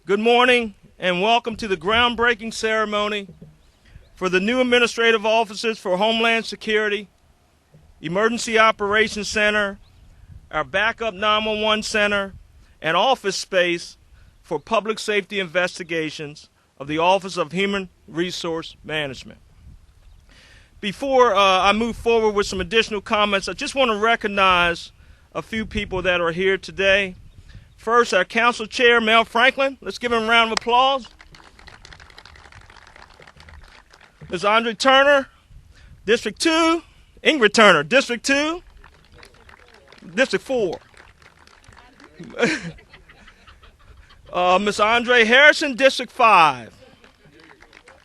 Good morning and welcome to the groundbreaking ceremony for the new administrative offices for Homeland Security, Emergency Operations Center, our backup 911 center, and office space for public safety investigations of the Office of Human Resource Management. Before I move forward with some additional comments, I just want to recognize a few people that are here today. First, our council chair, Mel Franklin. Let's give him a round of applause. Ms. Andre Turner, District 2. Ingrid Turner, District 2. District 4. Ms. Andre Harrison, District 5.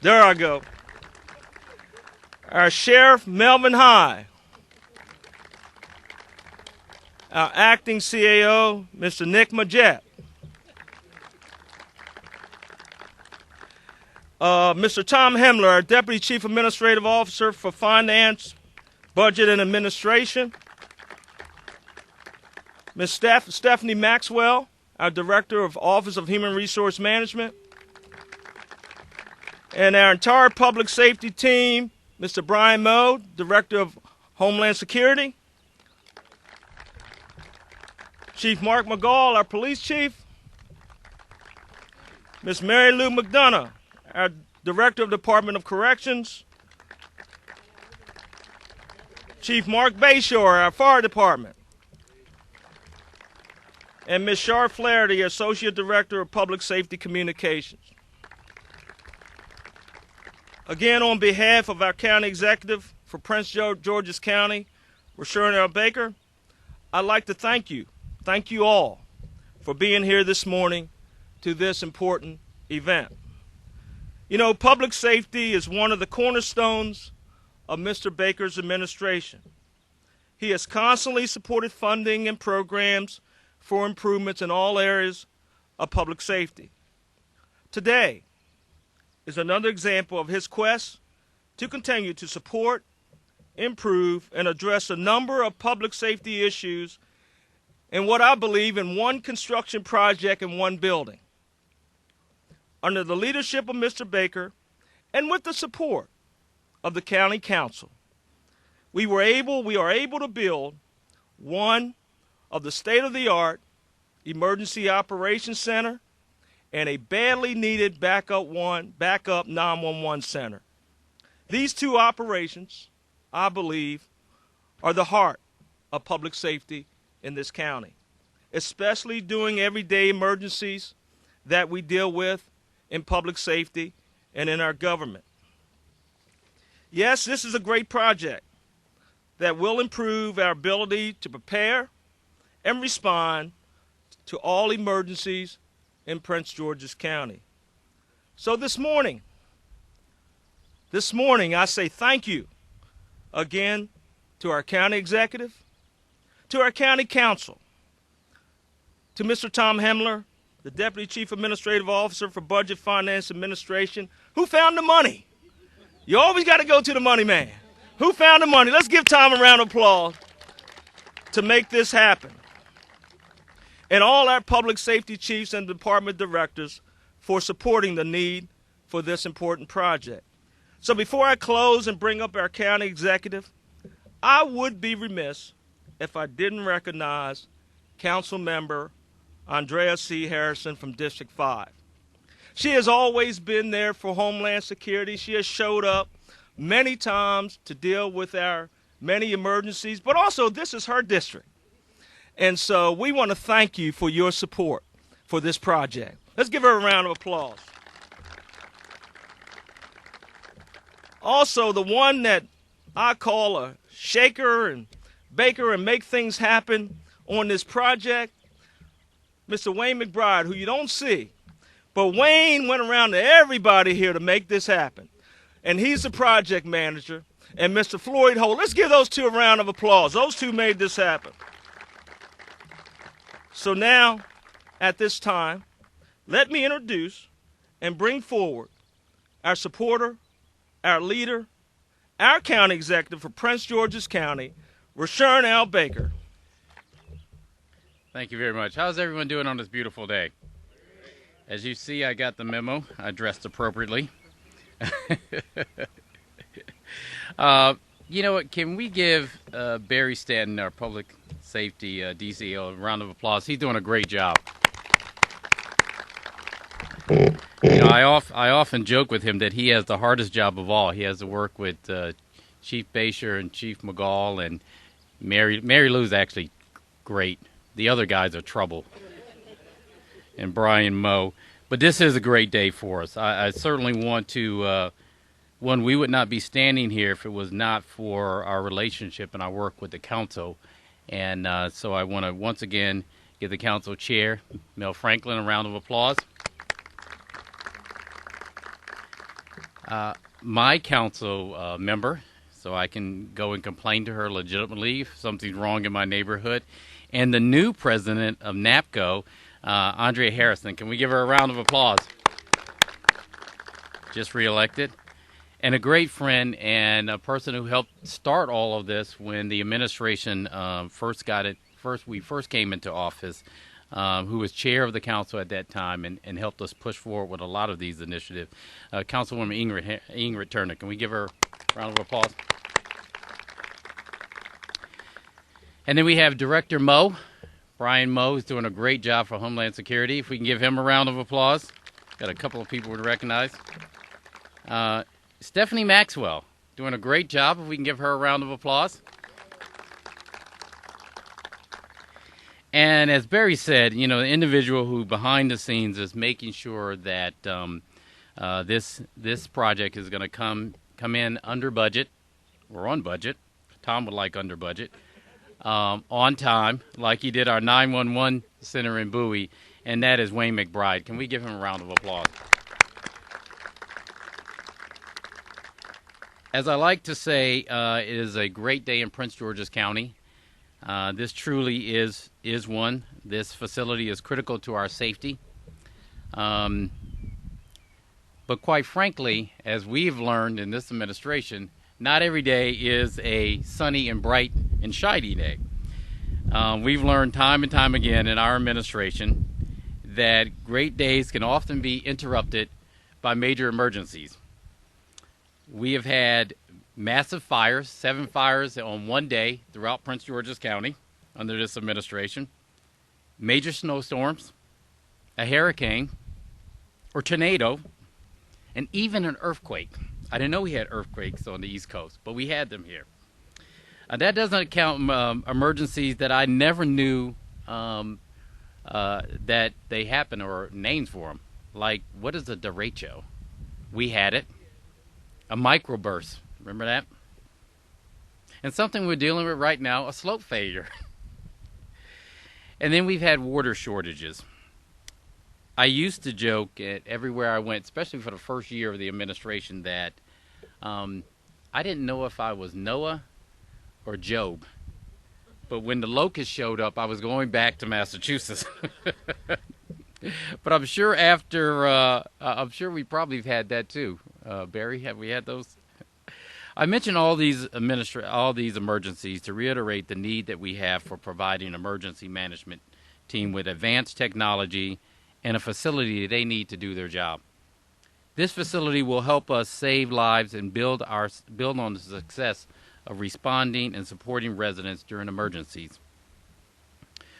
There I go. Our Sheriff, Melvin High. Our acting CAO, Mr. Nick Majette. Mr. Tom Hemler, our Deputy Chief Administrative Officer for Finance, Budget, and Administration. Ms. Stephanie Maxwell, our Director of Office of Human Resource Management. And our entire public safety team, Mr. Brian Moe, Director of Homeland Security. Chief Mark McGall, our Police Chief. Ms. Mary Lou McDonough, our Director of Department of Corrections. Chief Mark Bayshore, our Fire Department. And Ms. Shar Flaherty, Associate Director of Public Safety Communications. Again, on behalf of our County Executive for Prince George's County, Rashawn L. Baker, I'd like to thank you all for being here this morning to this important event. You know, public safety is one of the cornerstones of Mr. Baker's administration. He has constantly supported funding and programs for improvements in all areas of public safety. Today is another example of his quest to continue to support, improve, and address a number of public safety issues in what I believe in one construction project in one building. Under the leadership of Mr. Baker and with the support of the County Council, we are able to build one of the state-of-the-art Emergency Operations Center and a badly needed backup 911 center. These two operations, I believe, are the heart of public safety in this county, especially during everyday emergencies that we deal with in public safety and in our government. Yes, this is a great project that will improve our ability to prepare and respond to all emergencies in Prince George's County. So this morning I say thank you again to our county executive, to our county council, to Mr. Tom Hemler, the Deputy Chief Administrative Officer for Budget, Finance, Administration, who found the money. You always got to go to the money man. Who found the money? Let's give Tom a round of applause to make this happen. And all our public safety chiefs and department directors for supporting the need for this important project. So before I close and bring up our county executive, I would be remiss if I didn't recognize Council Member Andrea C. Harrison from District 5. She has always been there for Homeland Security. She has showed up many times to deal with our many emergencies, but also this is her district. And so we want to thank you for your support for this project. Let's give her a round of applause. Also, the one that I call a shaker and baker and make things happen on this project, Mr. Wayne McBride, who you don't see, but Wayne went around to everybody here to make this happen. And he's the project manager. And Mr. Floyd Holt, let's give those two a round of applause. Those two made this happen. So now, at this time, let me introduce and bring forward our supporter, our leader, our county executive for Prince George's County, Rashawn L. Baker. Thank you very much. How's everyone doing on this beautiful day? As you see, I got the memo. I dressed appropriately. You know what? Can we give Barry Stanton, our public safety DCO, a round of applause? He's doing a great job. You know, I often joke with him that he has the hardest job of all. He has to work with Chief Basher and Chief McGall, and Mary Lou's actually great. The other guys are trouble, and Brian Moe. But this is a great day for us. I certainly want to. One, we would not be standing here if it was not for our relationship and our work with the council. And so I want to once again give the council chair, Mel Franklin, a round of applause. My council member, so I can go and complain to her legitimately if something's wrong in my neighborhood, and the new president of NAPCO, Andrea Harrison. Can we give her a round of applause? Just reelected. And a great friend and a person who helped start all of this when the administration first came into office, who was chair of the council at that time and helped us push forward with a lot of these initiatives. Councilwoman Ingrid Turner. Can we give her a round of applause? And then we have Director Moe. Brian Moe is doing a great job for Homeland Security. If we can give him a round of applause. Got a couple of people to recognize. Stephanie Maxwell, doing a great job. If we can give her a round of applause. And as Barry said, you know, the individual who behind the scenes is making sure that this project is going to come in under budget, or on budget. Tom would like under budget, on time, like he did our 911 center in Bowie, and that is Wayne McBride. Can we give him a round of applause? As I like to say, it is a great day in Prince George's County. This truly is one. This facility is critical to our safety. But quite frankly, as we've learned in this administration, not every day is a sunny and bright and shiny day. We've learned time and time again in our administration that great days can often be interrupted by major emergencies. We have had massive fires, 7 fires on one day throughout Prince George's County under this administration, major snowstorms, a hurricane or tornado, and even an earthquake. I didn't know we had earthquakes on the East Coast, but we had them here. That doesn't count emergencies that I never knew that they happen or names for them. Like, what is a derecho? We had it. A microburst, remember that? And something we're dealing with right now, a slope failure. And then we've had water shortages. I used to joke at everywhere I went, especially for the first year of the administration, that I didn't know if I was Noah or Job. But when the locusts showed up, I was going back to Massachusetts. But I'm sure I'm sure we probably have had that too. Barry, have we had those? I mention all these emergencies to reiterate the need that we have for providing an emergency management team with advanced technology and a facility they need to do their job. This facility will help us save lives and build on the success of responding and supporting residents during emergencies.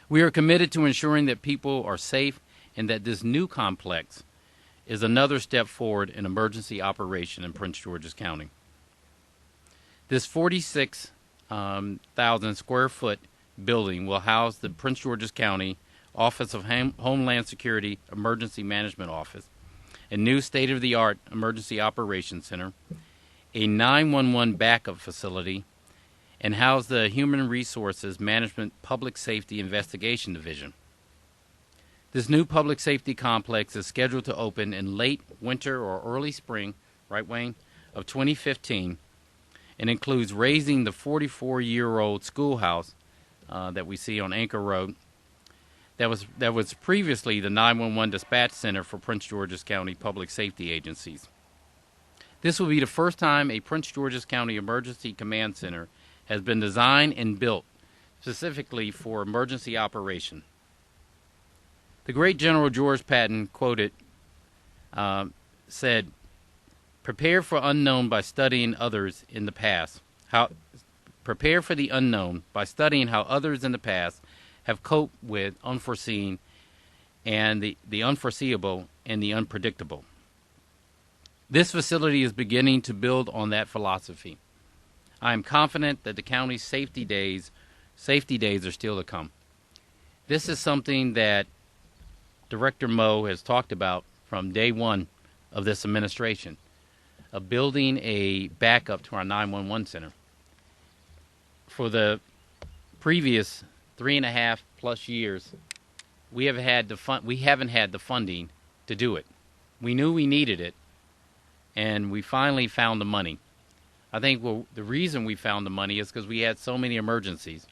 We are committed to ensuring that people are safe and that this new complex is another step forward in emergency operation in Prince George's County. This 46,000 square foot building will house the Prince George's County Office of Homeland Security Emergency Management Office, a new state-of-the-art emergency operations center, a 911 backup facility, and house the Human Resources Management Public Safety Investigation Division. This new public safety complex is scheduled to open in late winter or early spring, right, Wayne, of 2015, and includes raising the 44-year-old schoolhouse that we see on Anchor Road. That was previously the 911 dispatch center for Prince George's County public safety agencies. This will be the first time a Prince George's County Emergency Command Center has been designed and built specifically for emergency operation. The great General George Patton quoted, said, "Prepare for unknown by studying others in the past. Prepare for the unknown by studying how others in the past have coped with unforeseen and the unforeseeable and the unpredictable." This facility is beginning to build on that philosophy. I am confident that the county's safety days are still to come. This is something that Director Moe has talked about from day one of this administration, of building a backup to our 911 center. For the previous 3.5 plus years, we haven't had the funding to do it. We knew we needed it, and we finally found the money. I think the reason we found the money is because we had so many emergencies,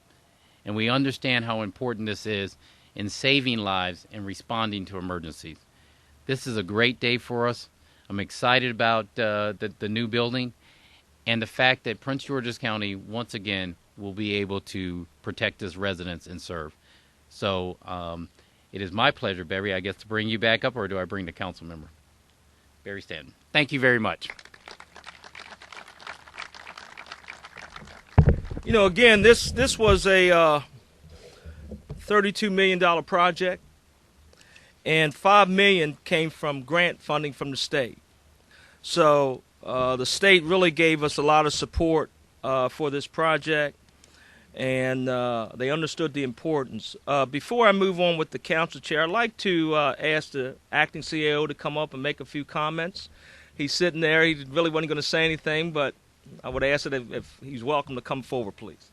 and we understand how important this is in saving lives and responding to emergencies. This is a great day for us. I'm excited about the new building and the fact that Prince George's County, once again, will be able to protect its residents and serve. So it is my pleasure, Barry, I guess, to bring you back up, or do I bring the council member? Barry Stanton. Thank you very much. You know, again, this was a $32 million project, and $5 million came from grant funding from the state. So the state really gave us a lot of support for this project, and they understood the importance. Before I move on with the council chair, I'd like to ask the acting CAO to come up and make a few comments. He's sitting there. He really wasn't going to say anything, but I would ask it if he's welcome to come forward, please.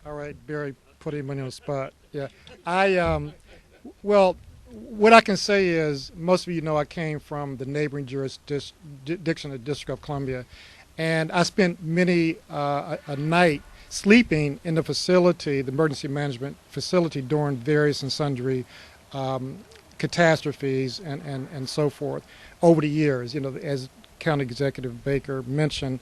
All right, Barry, put him on the spot. Yeah, well, what I can say is, most of you know I came from the neighboring jurisdiction, the District of Columbia, and I spent many a night sleeping in the facility, the emergency management facility, during various and sundry catastrophes and so forth over the years. You know, as County Executive Baker mentioned,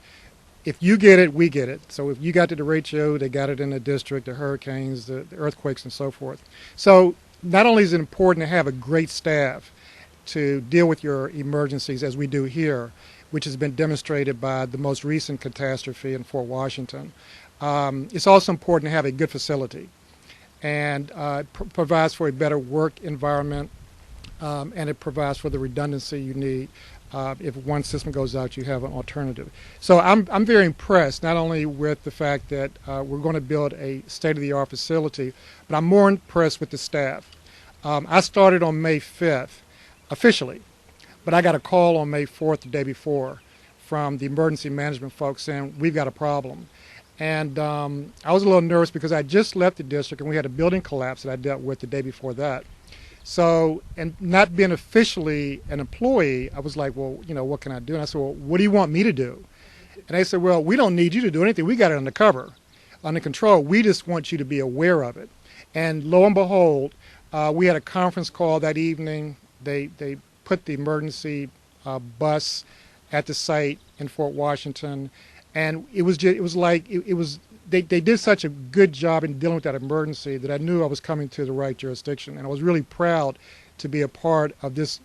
if you get it, we get it. So if you got the derecho, they got it in the district, the hurricanes, the earthquakes, and so forth. So not only is it important to have a great staff to deal with your emergencies, as we do here, which has been demonstrated by the most recent catastrophe in Fort Washington, it's also important to have a good facility, and provides for a better work environment, and it provides for the redundancy you need. If one system goes out, you have an alternative. So I'm very impressed, not only with the fact that we're going to build a state-of-the-art facility, but I'm more impressed with the staff. I started on May 5th, officially, but I got a call on May 4th, the day before, from the emergency management folks saying, we've got a problem. And I was a little nervous because I just left the district and we had a building collapse that I dealt with the day before that. So, and not being officially an employee, I was like, well, you know, what can I do? And I said, well, what do you want me to do? And they said, well, we don't need you to do anything. We got it under control. We just want you to be aware of it. And lo and behold, we had a conference call that evening. They put the emergency bus at the site in Fort Washington, and it was they did such a good job in dealing with that emergency that I knew I was coming to the right jurisdiction, and I was really proud to be a part of this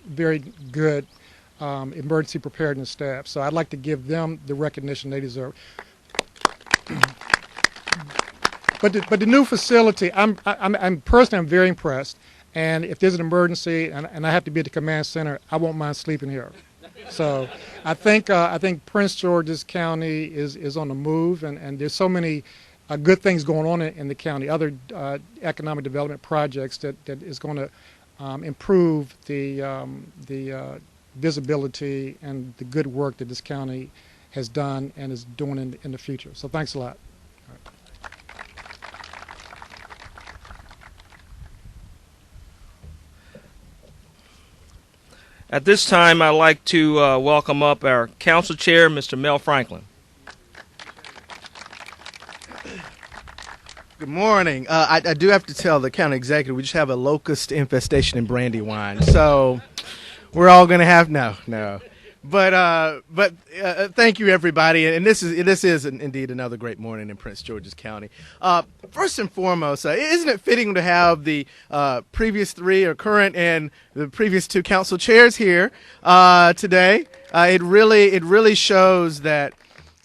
very good emergency preparedness staff. So I'd like to give them the recognition they deserve. But the new facility, I'm personally very impressed. And if there's an emergency and I have to be at the command center, I won't mind sleeping here. So I think Prince George's County is on the move, and there's so many good things going on in the county, other economic development projects that is going to improve the visibility and the good work that this county has done and is doing in the future. So thanks a lot. At this time, I'd like to welcome up our council chair, Mr. Mel Franklin. Good morning. I do have to tell the county executive we just have a locust infestation in Brandywine, so we're all going to have no. But thank you, everybody. And this is indeed another great morning in Prince George's County. First and foremost, isn't it fitting to have the previous three or current and the previous two council chairs here today? It really shows that.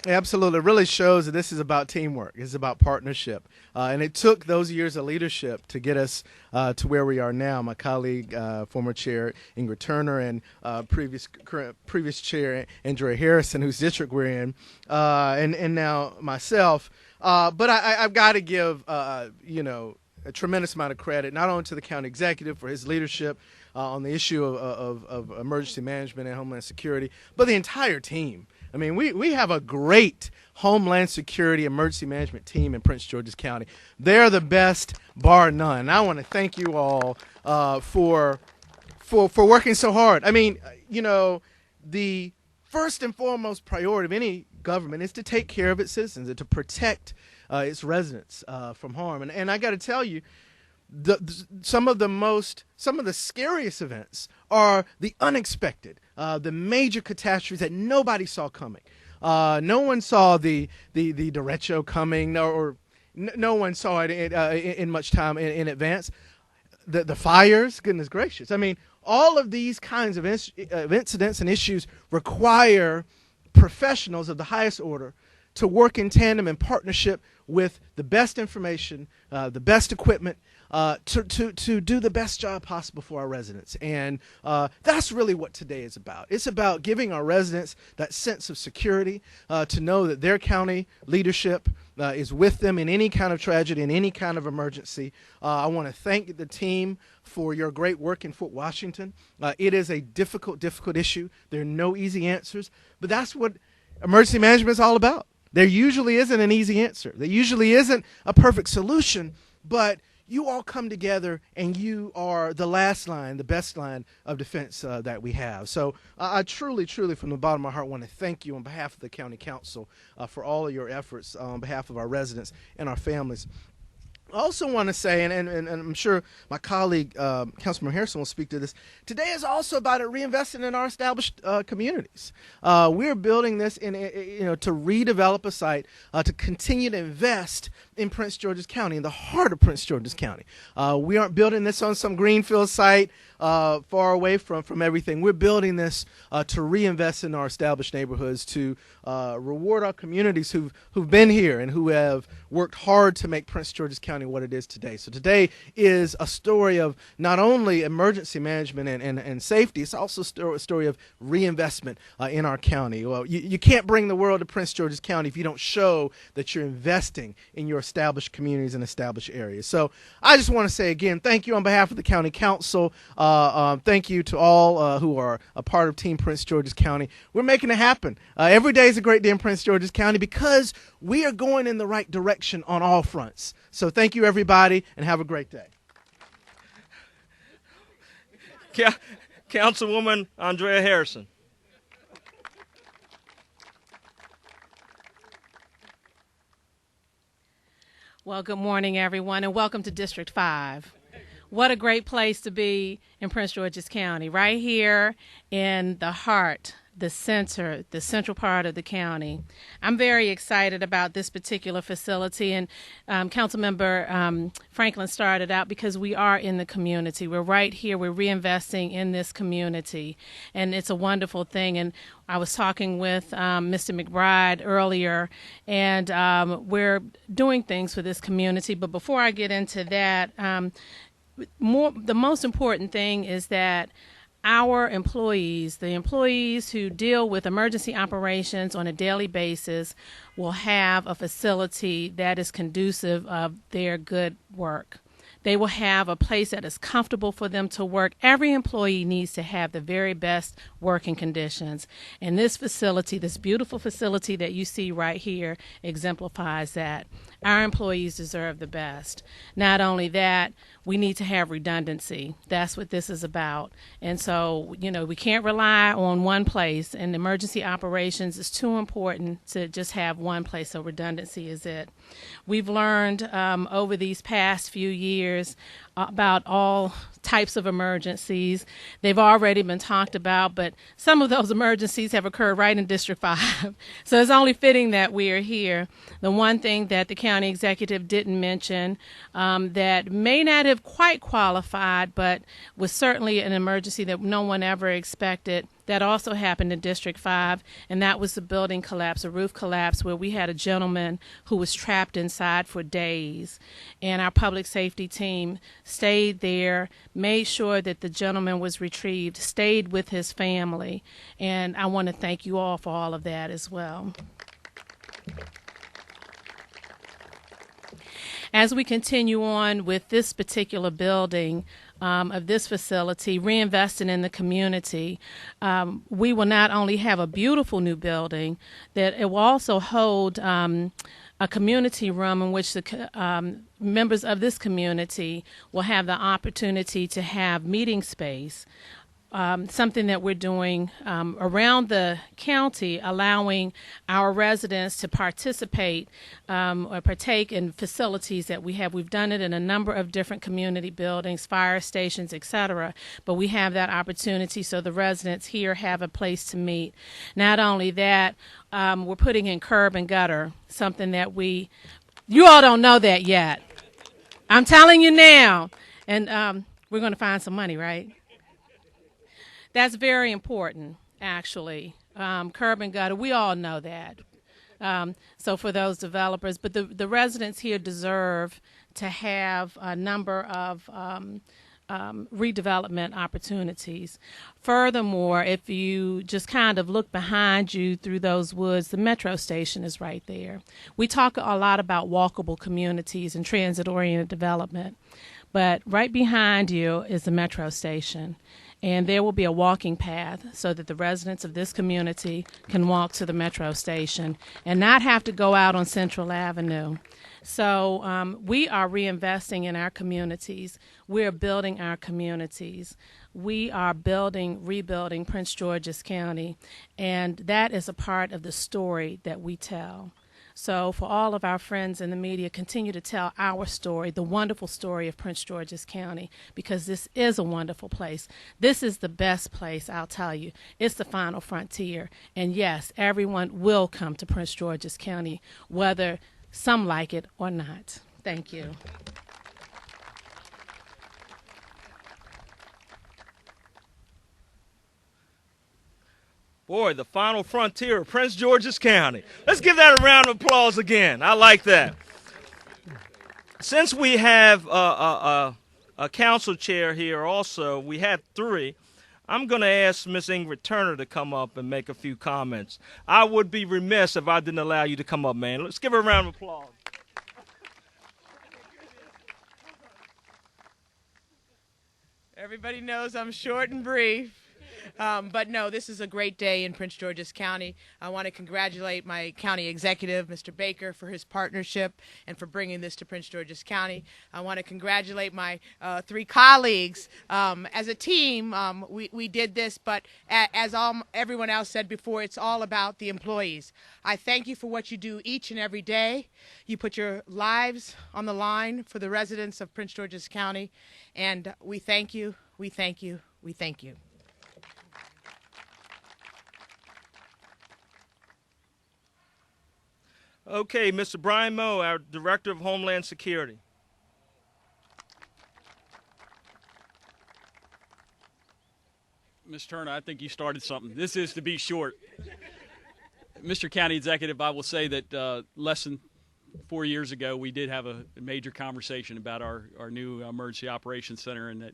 Absolutely. It really shows that this is about teamwork. It's about partnership. And it took those years of leadership to get us to where we are now. My colleague, former chair Ingrid Turner, and previous chair Andrea Harrison, whose district we're in, and now myself. But I've got to give, a tremendous amount of credit, not only to the county executive for his leadership on the issue of emergency management and homeland security, but the entire team. I mean, we have a great Homeland Security emergency management team in Prince George's County. They're the best, bar none. And I want to thank you all for working so hard. I mean, the first and foremost priority of any government is to take care of its citizens and to protect its residents from harm. And I got to tell you, some of the scariest events are the unexpected, the major catastrophes that nobody saw coming. No one saw the derecho coming, or no one saw it in much time in advance. The fires, goodness gracious! I mean, all of these kinds of incidents and issues require professionals of the highest order to work in tandem and partnership with the best information, the best equipment, to do the best job possible for our residents. And that's really what today is about. It's about giving our residents that sense of security, to know that their county leadership is with them in any kind of tragedy, in any kind of emergency. I want to thank the team for your great work in Fort Washington. It is a difficult issue. There are no easy answers, but that's what emergency management is all about. There usually isn't an easy answer. There usually isn't a perfect solution, but you all come together and you are the last line, the best line of defense that we have. So I truly, from the bottom of my heart, want to thank you on behalf of the County Council for all of your efforts on behalf of our residents and our families. I also want to say, and I'm sure my colleague, Councilman Harrison, will speak to this, today is also about reinvesting in our established communities. We're building this to redevelop a site, to continue to invest in Prince George's County, in the heart of Prince George's County. We aren't building this on some greenfield site far away from everything. We're building this to reinvest in our established neighborhoods, to reward our communities who've been here and who have worked hard to make Prince George's County what it is today. So today is a story of not only emergency management and safety, it's also a story of reinvestment in our county. Well, you can't bring the world to Prince George's County if you don't show that you're investing in your established communities and established areas. So I just want to say again, thank you on behalf of the County Council. Thank you to all who are a part of Team Prince George's County. We're making it happen. Every day is a great day in Prince George's County because we are going in the right direction on all fronts. So thank you, everybody, and have a great day. Councilwoman Andrea Harrison. Well, good morning, everyone, and welcome to District 5. What a great place to be in Prince George's County, right here in the heart, the center, the central part of the county. I'm very excited about this particular facility, and Councilmember Franklin started out because we are in the community. We're right here. We're reinvesting in this community, and it's a wonderful thing. And I was talking with Mr. McBride earlier, and we're doing things for this community. But before I get into that, the most important thing is that our employees, the employees who deal with emergency operations on a daily basis, will have a facility that is conducive of their good work. They will have a place that is comfortable for them to work. Every employee needs to have the very best working conditions. And this facility, this beautiful facility that you see right here, exemplifies that. Our employees deserve the best. Not only that, we need to have redundancy. That's what this is about. And so, we can't rely on one place. And emergency operations is too important to just have one place, so redundancy is it. We've learned over these past few years about all types of emergencies. They've already been talked about, but some of those emergencies have occurred right in District 5. So it's only fitting that we are here. The one thing that the county executive didn't mention that may not have quite qualified, but was certainly an emergency that no one ever expected, that also happened in District 5, and that was the building collapse, a roof collapse, where we had a gentleman who was trapped inside for days. And our public safety team stayed there, made sure that the gentleman was retrieved, stayed with his family, and I want to thank you all for all of that as well. As we continue on with this particular building, of this facility, reinvesting in the community, we will not only have a beautiful new building, that it will also hold a community room in which the members of this community will have the opportunity to have meeting space. Something that we're doing around the county, allowing our residents to participate or partake in facilities that we have. We've done it in a number of different community buildings, fire stations, etc. But we have that opportunity so the residents here have a place to meet. Not only that, we're putting in curb and gutter, something that you all don't know that yet. I'm telling you now. And we're going to find some money, right? That's very important, actually. Curb and gutter, we all know that. So for those developers, but the residents here deserve to have a number of redevelopment opportunities. Furthermore, if you just kind of look behind you through those woods, the metro station is right there. We talk a lot about walkable communities and transit-oriented development, but right behind you is the metro station. And there will be a walking path so that the residents of this community can walk to the metro station and not have to go out on Central Avenue. So we are reinvesting in our communities. We're building our communities. We are rebuilding Prince George's County, and that is a part of the story that we tell. So for all of our friends in the media, continue to tell our story, the wonderful story of Prince George's County, because this is a wonderful place. This is the best place, I'll tell you. It's the final frontier. And yes, everyone will come to Prince George's County, whether some like it or not. Thank you. Boy, the final frontier of Prince George's County. Let's give that a round of applause again. I like that. Since we have a council chair here also, we have three, I'm going to ask Ms. Ingrid Turner to come up and make a few comments. I would be remiss if I didn't allow you to come up, man. Let's give her a round of applause. Everybody knows I'm short and brief. But no, this is a great day in Prince George's County. I want to congratulate my county executive, Mr. Baker, for his partnership and for bringing this to Prince George's County. I want to congratulate my three colleagues. As a team, we did this, but as everyone else said before, it's all about the employees. I thank you for what you do each and every day. You put your lives on the line for the residents of Prince George's County, and we thank you, we thank you, we thank you. Okay, Mr. Brian Moe, our Director of Homeland Security. Ms. Turner, I think you started something. This is to be short. Mr. County Executive, I will say that less than 4 years ago, we did have a major conversation about our new Emergency Operations Center, and that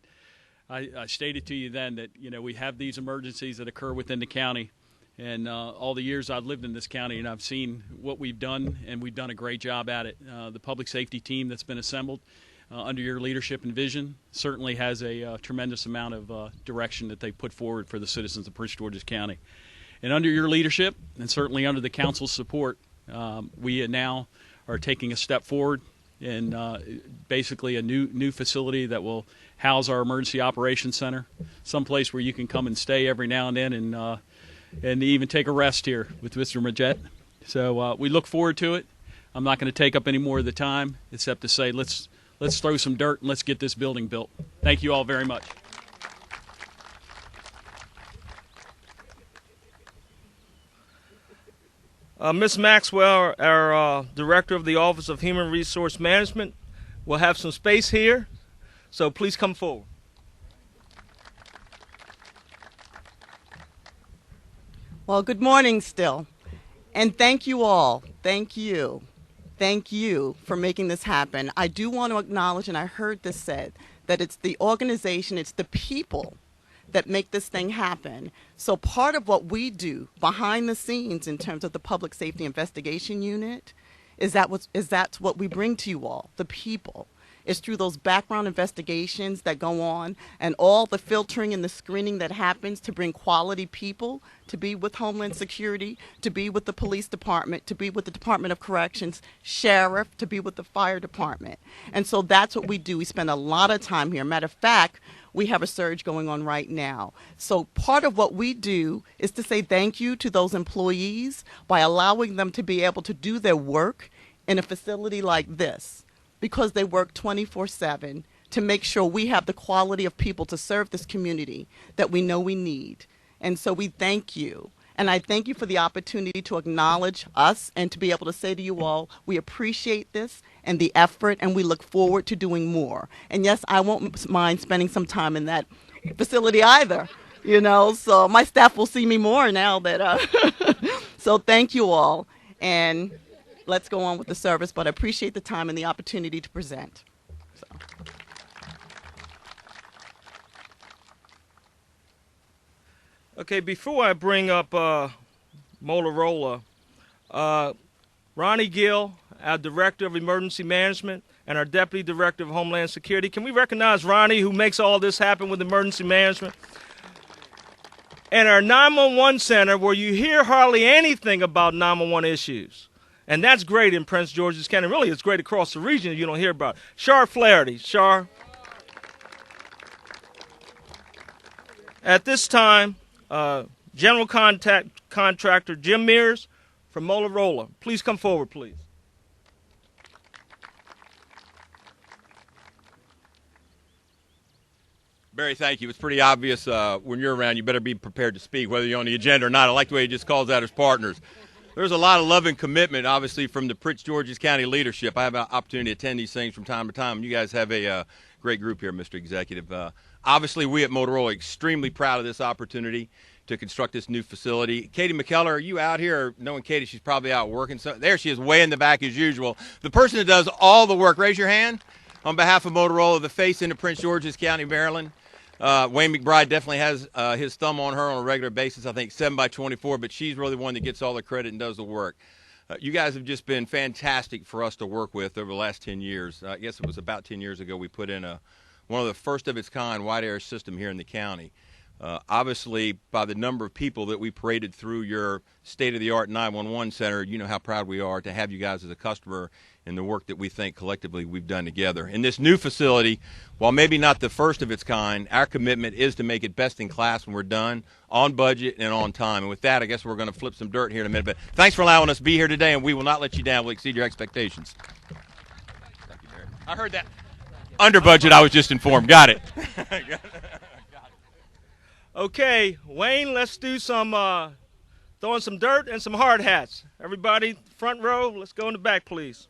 I stated to you then that, you know, we have these emergencies that occur within the county. And all the years I've lived in this county, and I've seen what we've done, and we've done a great job at it. The public safety team that's been assembled under your leadership and vision certainly has a tremendous amount of direction that they put forward for the citizens of Prince George's County. And under your leadership, and certainly under the council's support, we now are taking a step forward in basically a new facility that will house our Emergency Operations Center, someplace where you can come and stay every now and then and even take a rest here with Mr. Majette. So we look forward to it. I'm not going to take up any more of the time except to say let's Let's throw some dirt and let's get this building built. Thank you all very much. Ms. Maxwell, our Director of the Office of Human Resource Management, will have some space here, so please come forward. Well, good morning still. And thank you all. Thank you. Thank you for making this happen. I do want to acknowledge, and I heard this said, that it's the organization, it's the people that make this thing happen. So part of what we do behind the scenes in terms of the Public Safety Investigation Unit is that's what we bring to you all, the people. It's through those background investigations that go on and all the filtering and the screening that happens to bring quality people to be with Homeland Security, to be with the police department, to be with the Department of Corrections, sheriff, to be with the fire department. And so that's what we do. We spend a lot of time here. Matter of fact, we have a surge going on right now. So part of what we do is to say thank you to those employees by allowing them to be able to do their work in a facility like this, because they work 24/7 to make sure we have the quality of people to serve this community that we know we need. And so we thank you. And I thank you for the opportunity to acknowledge us and to be able to say to you all, we appreciate this and the effort, and we look forward to doing more. And yes, I won't mind spending some time in that facility either, you know, so my staff will see me more now that, so thank you all. And let's go on with the service, but I appreciate the time and the opportunity to present. So. Okay, before I bring up Motorola, Ronnie Gill, our Director of Emergency Management, and our Deputy Director of Homeland Security. Can we recognize Ronnie, who makes all this happen with emergency management? And our 911 Center, where you hear hardly anything about 911 issues. And that's great in Prince George's County. Really, it's great across the region. You don't hear about it. Shar Flaherty. Shar. At this time, General Contractor Jim Mears from Motorola. Please come forward, please. Barry, thank you. It's pretty obvious when you're around, you better be prepared to speak, whether you're on the agenda or not. I like the way he just calls out his partners. There's a lot of love and commitment, obviously, from the Prince George's County leadership. I have an opportunity to attend these things from time to time. You guys have a great group here, Mr. Executive. Obviously, we at Motorola are extremely proud of this opportunity to construct this new facility. Katie McKellar, are you out here? Knowing Katie, she's probably out working. So there she is, way in the back as usual. The person that does all the work, raise your hand. On behalf of Motorola, the face into Prince George's County, Maryland. Wayne McBride definitely has his thumb on her on a regular basis, I think 7x24, but she's really the one that gets all the credit and does the work. You guys have just been fantastic for us to work with over the last 10 years. I guess it was about 10 years ago we put in one of the first of its kind wide area system here in the county. Obviously, by the number of people that we paraded through your state-of-the-art 911 center, you know how proud we are to have you guys as a customer and the work that we think collectively we've done together. In this new facility, while maybe not the first of its kind, our commitment is to make it best in class when we're done, on budget and on time. And with that, I guess we're going to flip some dirt here in a minute. But thanks for allowing us to be here today, and we will not let you down. We'll exceed your expectations. Thank you, Barry. I heard that. Under budget, I was just informed. Got it. Okay, Wayne, let's do some throwing some dirt and some hard hats. Everybody, front row, let's go in the back, please.